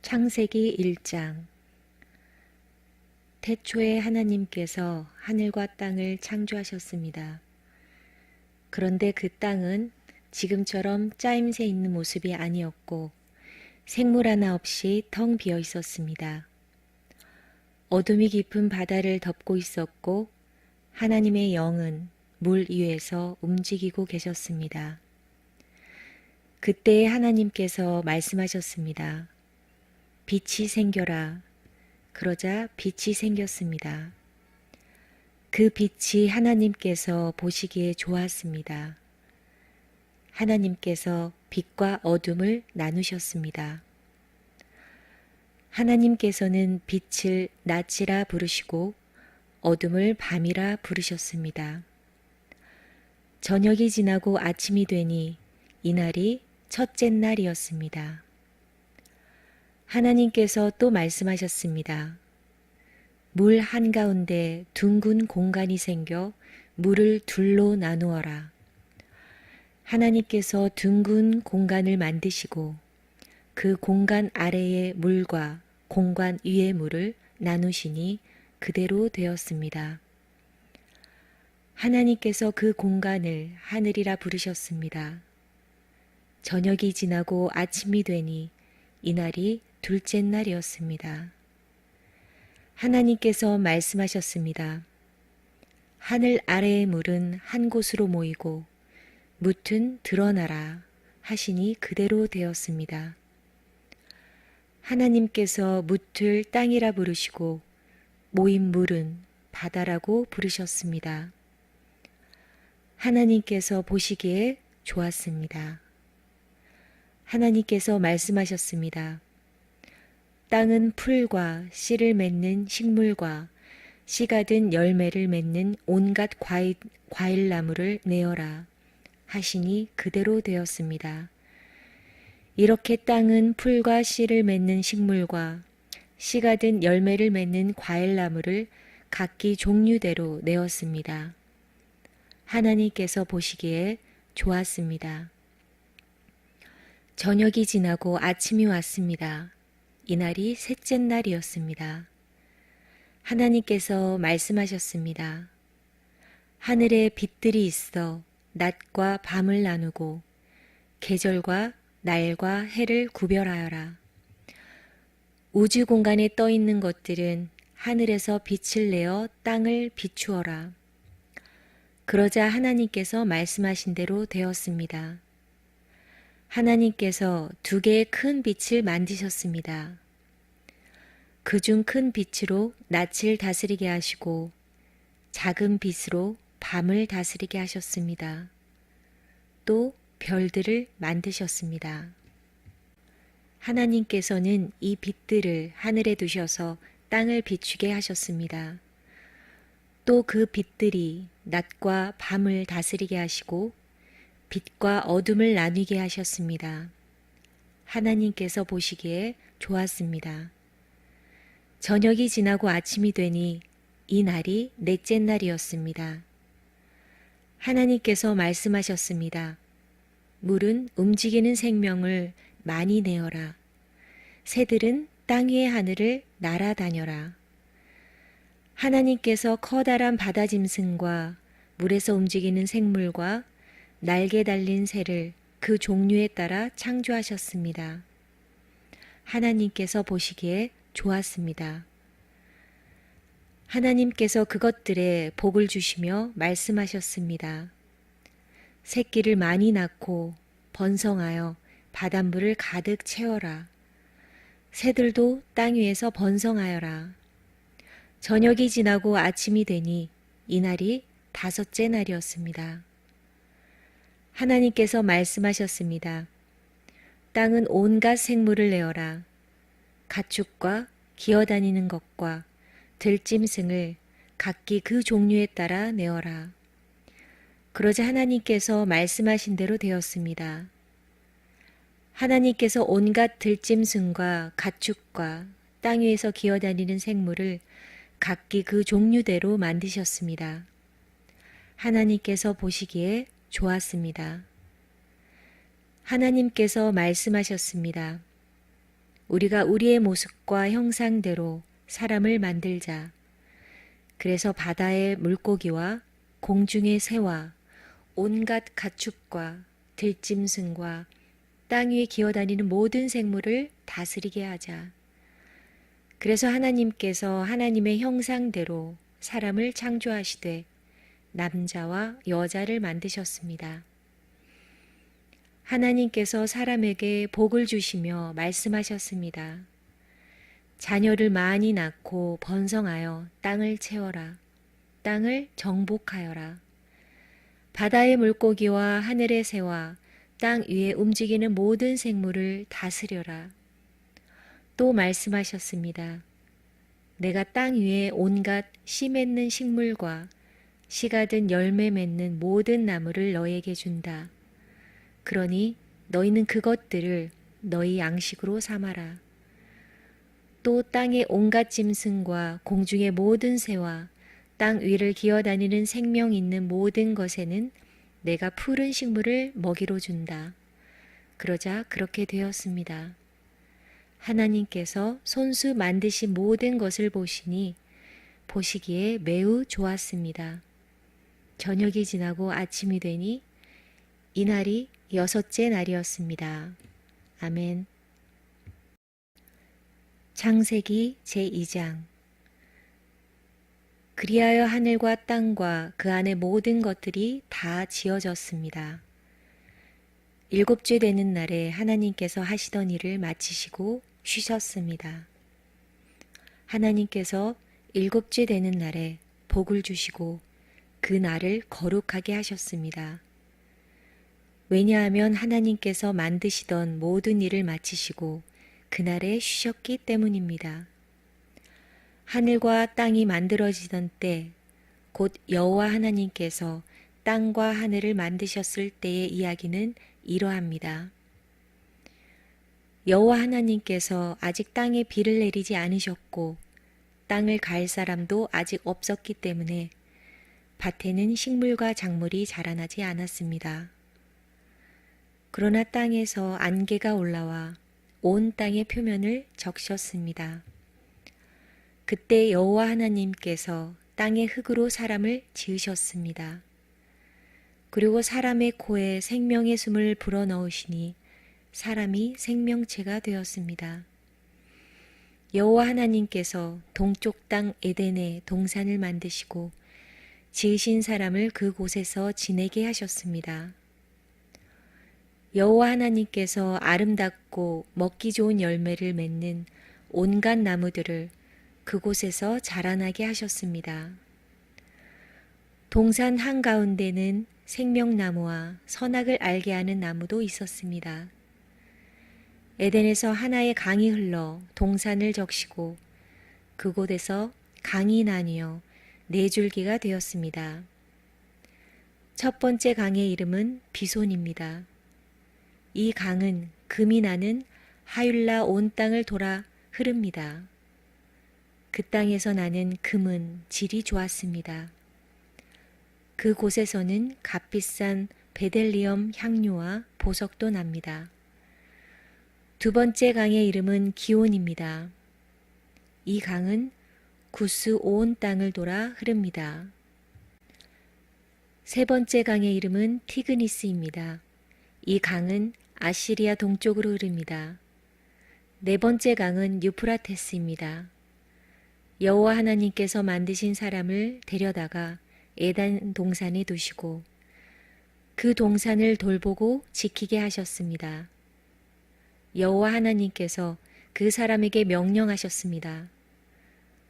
창세기 1장. 태초에 하나님께서 하늘과 땅을 창조하셨습니다. 그런데 그 땅은 지금처럼 짜임새 있는 모습이 아니었고 생물 하나 없이 텅 비어 있었습니다. 어둠이 깊은 바다를 덮고 있었고 하나님의 영은 물 위에서 움직이고 계셨습니다. 그때에 하나님께서 말씀하셨습니다. 빛이 생겨라. 그러자 빛이 생겼습니다. 그 빛이 하나님께서 보시기에 좋았습니다. 하나님께서 빛과 어둠을 나누셨습니다. 하나님께서는 빛을 낮이라 부르시고 어둠을 밤이라 부르셨습니다. 저녁이 지나고 아침이 되니 이날이 첫째 날이었습니다. 하나님께서 또 말씀하셨습니다. 물 한가운데 둥근 공간이 생겨 물을 둘로 나누어라. 하나님께서 둥근 공간을 만드시고 그 공간 아래의 물과 공간 위의 물을 나누시니 그대로 되었습니다. 하나님께서 그 공간을 하늘이라 부르셨습니다. 저녁이 지나고 아침이 되니 이날이 둘째 날이었습니다. 하나님께서 말씀하셨습니다. 하늘 아래의 물은 한 곳으로 모이고 뭇은 드러나라 하시니 그대로 되었습니다. 하나님께서 뭇을 땅이라 부르시고 모인 물은 바다라고 부르셨습니다. 하나님께서 보시기에 좋았습니다. 하나님께서 말씀하셨습니다. 땅은 풀과 씨를 맺는 식물과 씨가 든 열매를 맺는 온갖 과일나무를 내어라 하시니 그대로 되었습니다. 이렇게 땅은 풀과 씨를 맺는 식물과 씨가 든 열매를 맺는 과일나무를 각기 종류대로 내었습니다. 하나님께서 보시기에 좋았습니다. 저녁이 지나고 아침이 왔습니다. 이날이 셋째 날이었습니다. 하나님께서 말씀하셨습니다. 하늘에 빛들이 있어 낮과 밤을 나누고 계절과 날과 해를 구별하여라. 우주 공간에 떠 있는 것들은 하늘에서 빛을 내어 땅을 비추어라. 그러자 하나님께서 말씀하신 대로 되었습니다. 하나님께서 두 개의 큰 빛을 만드셨습니다. 그중 큰 빛으로 낮을 다스리게 하시고 작은 빛으로 밤을 다스리게 하셨습니다. 또 별들을 만드셨습니다. 하나님께서는 이 빛들을 하늘에 두셔서 땅을 비추게 하셨습니다. 또 그 빛들이 낮과 밤을 다스리게 하시고 빛과 어둠을 나뉘게 하셨습니다. 하나님께서 보시기에 좋았습니다. 저녁이 지나고 아침이 되니 이 날이 넷째 날이었습니다. 하나님께서 말씀하셨습니다. 물은 움직이는 생명을 많이 내어라. 새들은 땅 위의 하늘을 날아다녀라. 하나님께서 커다란 바다 짐승과 물에서 움직이는 생물과 날개 달린 새를 그 종류에 따라 창조하셨습니다. 하나님께서 보시기에 좋았습니다. 하나님께서 그것들에 복을 주시며 말씀하셨습니다. 새끼를 많이 낳고 번성하여 바닷물을 가득 채워라. 새들도 땅 위에서 번성하여라. 저녁이 지나고 아침이 되니 이날이 다섯째 날이었습니다. 하나님께서 말씀하셨습니다. 땅은 온갖 생물을 내어라. 가축과 기어다니는 것과 들짐승을 각기 그 종류에 따라 내어라. 그러자 하나님께서 말씀하신 대로 되었습니다. 하나님께서 온갖 들짐승과 가축과 땅 위에서 기어다니는 생물을 각기 그 종류대로 만드셨습니다. 하나님께서 보시기에 좋았습니다. 하나님께서 말씀하셨습니다. 우리가 우리의 모습과 형상대로 사람을 만들자. 그래서 바다의 물고기와 공중의 새와 온갖 가축과 들짐승과 땅 위에 기어다니는 모든 생물을 다스리게 하자. 그래서 하나님께서 하나님의 형상대로 사람을 창조하시되 남자와 여자를 만드셨습니다. 하나님께서 사람에게 복을 주시며 말씀하셨습니다. 자녀를 많이 낳고 번성하여 땅을 채워라. 땅을 정복하여라. 바다의 물고기와 하늘의 새와 땅 위에 움직이는 모든 생물을 다스려라. 또 말씀하셨습니다. 내가 땅 위에 온갖 씨 맺는 식물과 씨가 든 열매 맺는 모든 나무를 너에게 준다. 그러니 너희는 그것들을 너희 양식으로 삼아라. 또 땅의 온갖 짐승과 공중의 모든 새와 땅 위를 기어다니는 생명 있는 모든 것에는 내가 푸른 식물을 먹이로 준다. 그러자 그렇게 되었습니다. 하나님께서 손수 만드신 모든 것을 보시니 보시기에 매우 좋았습니다. 저녁이 지나고 아침이 되니 이날이 6째 날이었습니다. 아멘. 창세기 제2장. 그리하여 하늘과 땅과 그 안의 모든 것들이 다 지어졌습니다. 7째 되는 날에 하나님께서 하시던 일을 마치시고 쉬셨습니다. 하나님께서 7째 되는 날에 복을 주시고 그 날을 거룩하게 하셨습니다. 왜냐하면 하나님께서 만드시던 모든 일을 마치시고 그날에 쉬셨기 때문입니다. 하늘과 땅이 만들어지던 때, 곧 여호와 하나님께서 땅과 하늘을 만드셨을 때의 이야기는 이러합니다. 여호와 하나님께서 아직 땅에 비를 내리지 않으셨고 땅을 갈 사람도 아직 없었기 때문에 밭에는 식물과 작물이 자라나지 않았습니다. 그러나 땅에서 안개가 올라와 온 땅의 표면을 적셨습니다. 그때 여호와 하나님께서 땅의 흙으로 사람을 지으셨습니다. 그리고 사람의 코에 생명의 숨을 불어넣으시니 사람이 생명체가 되었습니다. 여호와 하나님께서 동쪽 땅 에덴에 동산을 만드시고 지으신 사람을 그곳에서 지내게 하셨습니다. 여호와 하나님께서 아름답고 먹기 좋은 열매를 맺는 온갖 나무들을 그곳에서 자라나게 하셨습니다. 동산 한가운데는 생명나무와 선악을 알게 하는 나무도 있었습니다. 에덴에서 하나의 강이 흘러 동산을 적시고 그곳에서 강이 나뉘어 4줄기가 되었습니다. 첫 번째 강의 이름은 비손입니다. 이 강은 금이 나는 하율라 온 땅을 돌아 흐릅니다. 그 땅에서 나는 금은 질이 좋았습니다. 그곳에서는 값비싼 베델리엄 향료와 보석도 납니다. 두 번째 강의 이름은 기온입니다. 이 강은 구스 온 땅을 돌아 흐릅니다. 세 번째 강의 이름은 티그니스입니다. 이 강은 아시리아 동쪽으로 흐릅니다. 네 번째 강은 유프라테스입니다. 여호와 하나님께서 만드신 사람을 데려다가 에단 동산에 두시고 그 동산을 돌보고 지키게 하셨습니다. 여호와 하나님께서 그 사람에게 명령하셨습니다.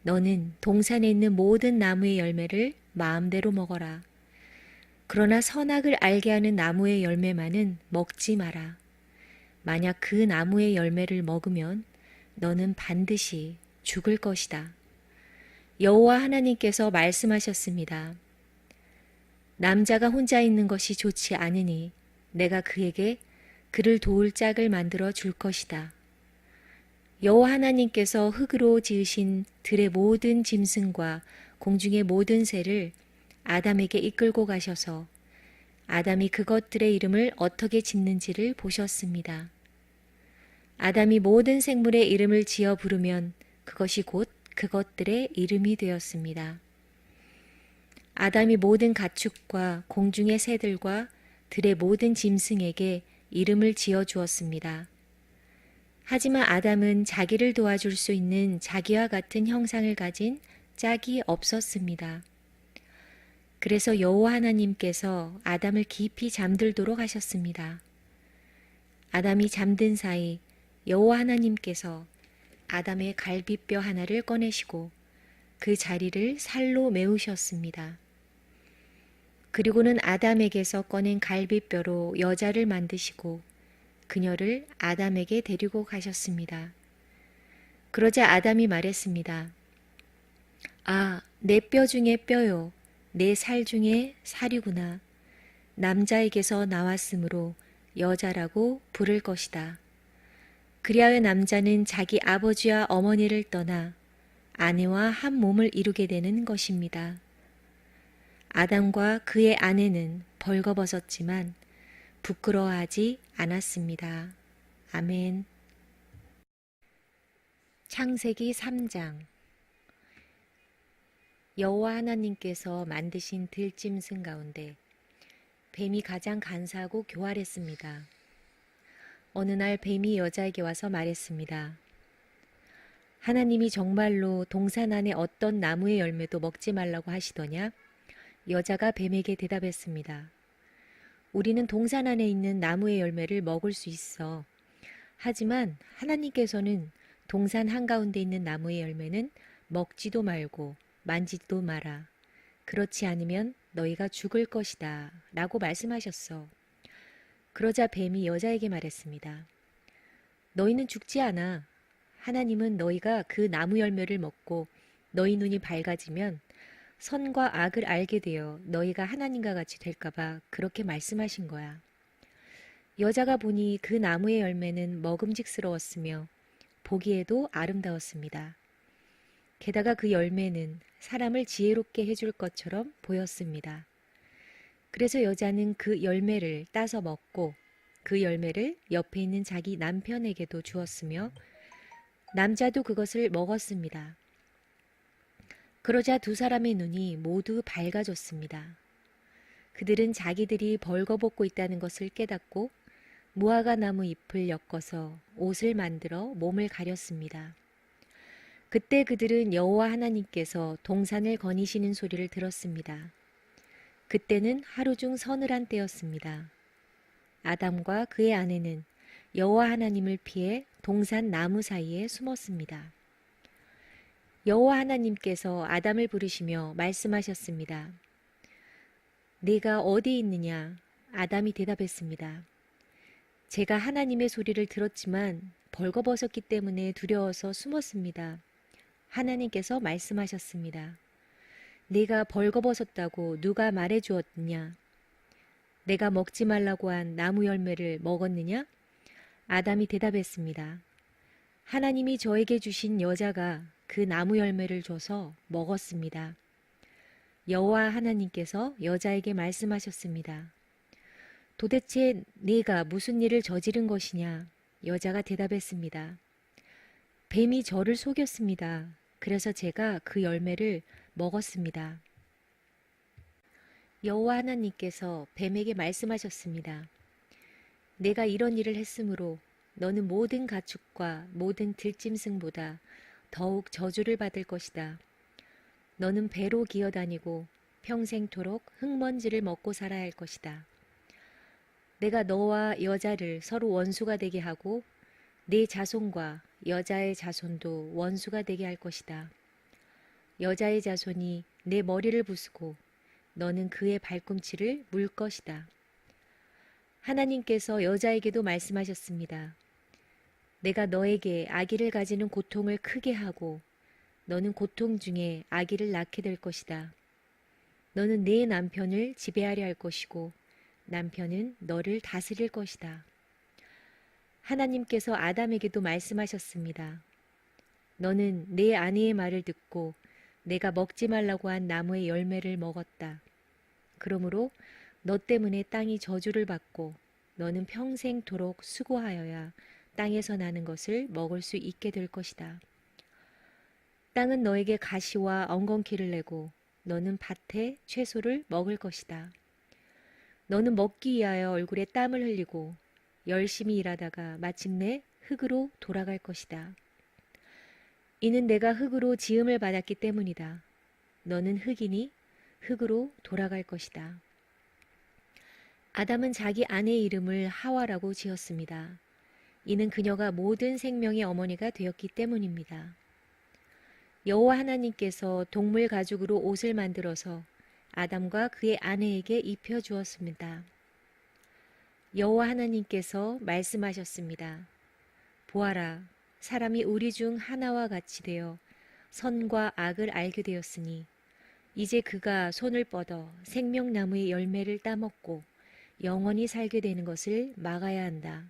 너는 동산에 있는 모든 나무의 열매를 마음대로 먹어라. 그러나 선악을 알게 하는 나무의 열매만은 먹지 마라. 만약 그 나무의 열매를 먹으면 너는 반드시 죽을 것이다. 여호와 하나님께서 말씀하셨습니다. 남자가 혼자 있는 것이 좋지 않으니 내가 그에게 그를 도울 짝을 만들어 줄 것이다. 여호와 하나님께서 흙으로 지으신 들의 모든 짐승과 공중의 모든 새를 아담에게 이끌고 가셔서 아담이 그것들의 이름을 어떻게 짓는지를 보셨습니다. 아담이 모든 생물의 이름을 지어 부르면 그것이 곧 그것들의 이름이 되었습니다. 아담이 모든 가축과 공중의 새들과 들의 모든 짐승에게 이름을 지어 주었습니다. 하지만 아담은 자기를 도와줄 수 있는 자기와 같은 형상을 가진 짝이 없었습니다. 그래서 여호와 하나님께서 아담을 깊이 잠들도록 하셨습니다. 아담이 잠든 사이 여호와 하나님께서 아담의 갈비뼈 하나를 꺼내시고 그 자리를 살로 메우셨습니다. 그리고는 아담에게서 꺼낸 갈비뼈로 여자를 만드시고 그녀를 아담에게 데리고 가셨습니다. 그러자 아담이 말했습니다. 아, 내 뼈 중에 뼈요. 내 살 중에 살이구나. 남자에게서 나왔으므로 여자라고 부를 것이다. 그리하여 남자는 자기 아버지와 어머니를 떠나 아내와 한 몸을 이루게 되는 것입니다. 아담과 그의 아내는 벌거벗었지만 부끄러워하지 않았습니다. 아멘. 창세기 3장. 여호와 하나님께서 만드신 들짐승 가운데 뱀이 가장 간사하고 교활했습니다. 어느 날 뱀이 여자에게 와서 말했습니다. 하나님이 정말로 동산 안에 어떤 나무의 열매도 먹지 말라고 하시더냐? 여자가 뱀에게 대답했습니다. 우리는 동산 안에 있는 나무의 열매를 먹을 수 있어. 하지만 하나님께서는 동산 한가운데 있는 나무의 열매는 먹지도 말고 만지도 마라. 그렇지 않으면 너희가 죽을 것이다. 라고 말씀하셨어. 그러자 뱀이 여자에게 말했습니다. 너희는 죽지 않아. 하나님은 너희가 그 나무 열매를 먹고 너희 눈이 밝아지면 선과 악을 알게 되어 너희가 하나님과 같이 될까봐 그렇게 말씀하신 거야. 여자가 보니 그 나무의 열매는 먹음직스러웠으며 보기에도 아름다웠습니다. 게다가 그 열매는 사람을 지혜롭게 해줄 것처럼 보였습니다. 그래서 여자는 그 열매를 따서 먹고 그 열매를 옆에 있는 자기 남편에게도 주었으며 남자도 그것을 먹었습니다. 그러자 두 사람의 눈이 모두 밝아졌습니다. 그들은 자기들이 벌거벗고 있다는 것을 깨닫고 무화과 나무 잎을 엮어서 옷을 만들어 몸을 가렸습니다. 그때 그들은 여호와 하나님께서 동산을 거니시는 소리를 들었습니다. 그때는 하루 중 서늘한 때였습니다. 아담과 그의 아내는 여호와 하나님을 피해 동산 나무 사이에 숨었습니다. 여호와 하나님께서 아담을 부르시며 말씀하셨습니다. 네가 어디 있느냐? 아담이 대답했습니다. 제가 하나님의 소리를 들었지만 벌거벗었기 때문에 두려워서 숨었습니다. 하나님께서 말씀하셨습니다. 네가 벌거벗었다고 누가 말해 주었느냐? 내가 먹지 말라고 한 나무 열매를 먹었느냐? 아담이 대답했습니다. 하나님이 저에게 주신 여자가 그 나무 열매를 줘서 먹었습니다. 여호와 하나님께서 여자에게 말씀하셨습니다. 도대체 네가 무슨 일을 저지른 것이냐? 여자가 대답했습니다. 뱀이 저를 속였습니다. 그래서 제가 그 열매를 먹었습니다. 여호와 하나님께서 뱀에게 말씀하셨습니다. 내가 이런 일을 했으므로 너는 모든 가축과 모든 들짐승보다 더욱 저주를 받을 것이다. 너는 배로 기어다니고 평생토록 흙먼지를 먹고 살아야 할 것이다. 내가 너와 여자를 서로 원수가 되게 하고 네 자손과 여자의 자손도 원수가 되게 할 것이다. 여자의 자손이 내 머리를 부수고 너는 그의 발꿈치를 물 것이다. 하나님께서 여자에게도 말씀하셨습니다. 내가 너에게 아기를 가지는 고통을 크게 하고 너는 고통 중에 아기를 낳게 될 것이다. 너는 네 남편을 지배하려 할 것이고 남편은 너를 다스릴 것이다. 하나님께서 아담에게도 말씀하셨습니다. 너는 내 아내의 말을 듣고 내가 먹지 말라고 한 나무의 열매를 먹었다. 그러므로 너 때문에 땅이 저주를 받고 너는 평생토록 수고하여야 땅에서 나는 것을 먹을 수 있게 될 것이다. 땅은 너에게 가시와 엉겅퀴를 내고 너는 밭의 채소를 먹을 것이다. 너는 먹기 위하여 얼굴에 땀을 흘리고 열심히 일하다가 마침내 흙으로 돌아갈 것이다. 이는 내가 흙으로 지음을 받았기 때문이다. 너는 흙이니 흙으로 돌아갈 것이다. 아담은 자기 아내의 이름을 하와라고 지었습니다. 이는 그녀가 모든 생명의 어머니가 되었기 때문입니다. 여호와 하나님께서 동물 가죽으로 옷을 만들어서 아담과 그의 아내에게 입혀 주었습니다. 여호와 하나님께서 말씀하셨습니다. 보아라, 사람이 우리 중 하나와 같이 되어 선과 악을 알게 되었으니 이제 그가 손을 뻗어 생명나무의 열매를 따먹고 영원히 살게 되는 것을 막아야 한다.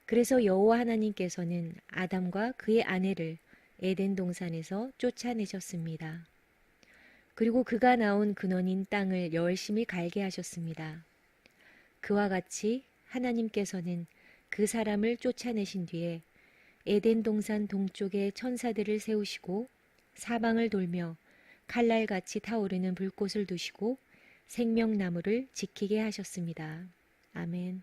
그래서 여호와 하나님께서는 아담과 그의 아내를 에덴 동산에서 쫓아내셨습니다. 그리고 그가 나온 근원인 땅을 열심히 갈게 하셨습니다. 그와 같이 하나님께서는 그 사람을 쫓아내신 뒤에 에덴 동산 동쪽에 천사들을 세우시고 사방을 돌며 칼날같이 타오르는 불꽃을 두시고 생명나무를 지키게 하셨습니다. 아멘.